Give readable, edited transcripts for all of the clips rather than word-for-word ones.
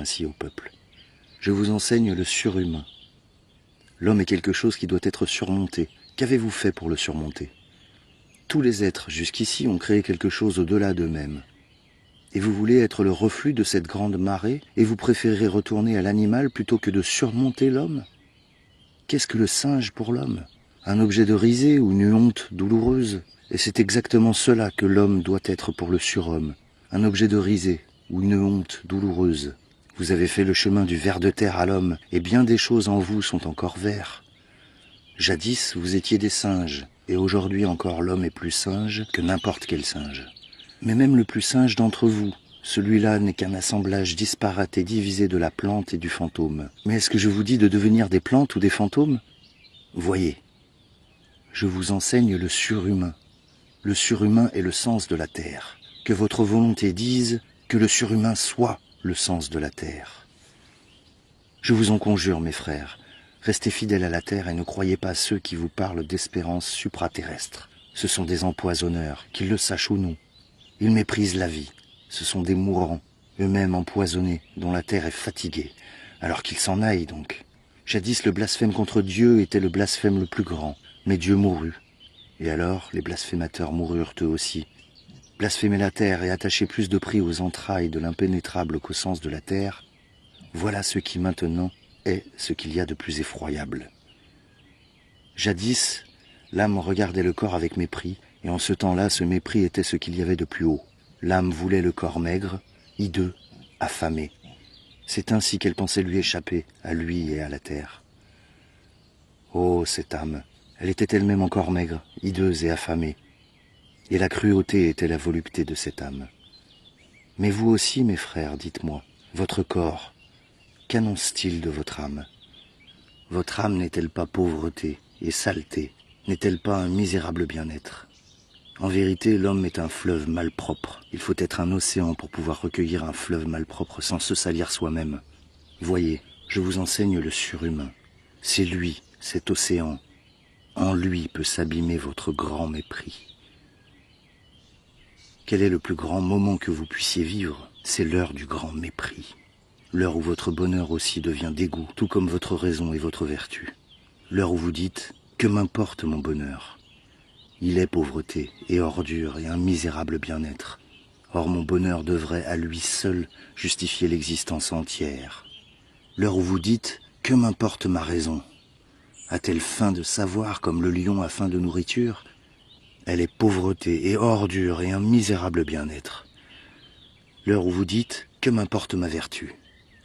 ainsi au peuple. Je vous enseigne le surhumain. L'homme est quelque chose qui doit être surmonté. Qu'avez-vous fait pour le surmonter? Tous les êtres jusqu'ici ont créé quelque chose au-delà d'eux-mêmes. Et vous voulez être le reflux de cette grande marée et vous préférez retourner à l'animal plutôt que de surmonter l'homme? Qu'est-ce que le singe pour l'homme? Un objet de risée ou une honte douloureuse? Et c'est exactement cela que l'homme doit être pour le surhomme, un objet de risée ou une honte douloureuse. Vous avez fait le chemin du ver de terre à l'homme, et bien des choses en vous sont encore verts. Jadis, vous étiez des singes, et aujourd'hui encore l'homme est plus singe que n'importe quel singe. Mais même le plus singe d'entre vous, celui-là n'est qu'un assemblage disparate et divisé de la plante et du fantôme. Mais est-ce que je vous dis de devenir des plantes ou des fantômes? Voyez, je vous enseigne le surhumain. Le surhumain est le sens de la terre. Que votre volonté dise que le surhumain soit le sens de la terre. Je vous en conjure, mes frères, restez fidèles à la terre et ne croyez pas à ceux qui vous parlent d'espérance supraterrestre. Ce sont des empoisonneurs, qu'ils le sachent ou non. Ils méprisent la vie. Ce sont des mourants, eux-mêmes empoisonnés, dont la terre est fatiguée. Alors qu'ils s'en aillent donc. Jadis, le blasphème contre Dieu était le blasphème le plus grand, mais Dieu mourut. Et alors, les blasphémateurs moururent eux aussi. Blasphémer la terre et attacher plus de prix aux entrailles de l'impénétrable qu'au sens de la terre, voilà ce qui maintenant est ce qu'il y a de plus effroyable. Jadis, l'âme regardait le corps avec mépris, et en ce temps-là, ce mépris était ce qu'il y avait de plus haut. L'âme voulait le corps maigre, hideux, affamé. C'est ainsi qu'elle pensait lui échapper, à lui et à la terre. Oh, cette âme! Elle était elle-même encore maigre, hideuse et affamée. Et la cruauté était la volupté de cette âme. Mais vous aussi, mes frères, dites-moi, votre corps, qu'annonce-t-il de votre âme? Votre âme n'est-elle pas pauvreté et saleté? N'est-elle pas un misérable bien-être? En vérité, l'homme est un fleuve malpropre. Il faut être un océan pour pouvoir recueillir un fleuve malpropre sans se salir soi-même. Voyez, je vous enseigne le surhumain. C'est lui, cet océan. En lui peut s'abîmer votre grand mépris. Quel est le plus grand moment que vous puissiez vivre? C'est l'heure du grand mépris. L'heure où votre bonheur aussi devient dégoût, tout comme votre raison et votre vertu. L'heure où vous dites « Que m'importe mon bonheur ?» Il est pauvreté et ordure et un misérable bien-être. Or mon bonheur devrait à lui seul justifier l'existence entière. L'heure où vous dites « Que m'importe ma raison ?» A-t-elle faim de savoir comme le lion a faim de nourriture? Elle est pauvreté et ordure et un misérable bien-être. L'heure où vous dites « Que m'importe ma vertu ?»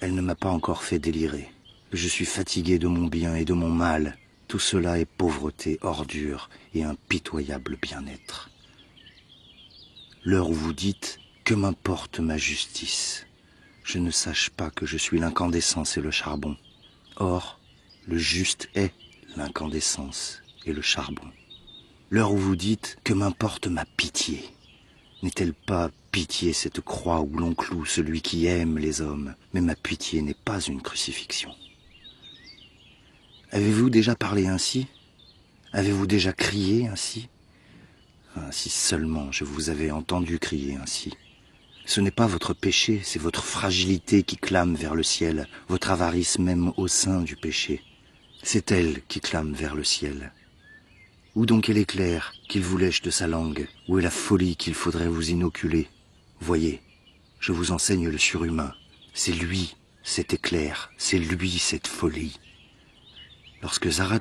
Elle ne m'a pas encore fait délirer. Je suis fatigué de mon bien et de mon mal. Tout cela est pauvreté, ordure et un pitoyable bien-être. L'heure où vous dites « Que m'importe ma justice ?» Je ne sache pas que je suis l'incandescence et le charbon. Or, le juste est l'incandescence et le charbon. L'heure où vous dites « Que m'importe ma pitié ?» N'est-elle pas pitié cette croix où l'on cloue celui qui aime les hommes? Mais ma pitié n'est pas une crucifixion. Avez-vous déjà parlé ainsi? Avez-vous déjà crié ainsi? Ah, si seulement je vous avais entendu crier ainsi. Ce n'est pas votre péché, c'est votre fragilité qui clame vers le ciel, votre avarice même au sein du péché. C'est elle qui clame vers le ciel. Où donc est l'éclair qu'il vous lèche de sa langue? Où est la folie qu'il faudrait vous inoculer? Voyez, je vous enseigne le surhumain. C'est lui, cet éclair, c'est lui, cette folie. Lorsque Zarathustra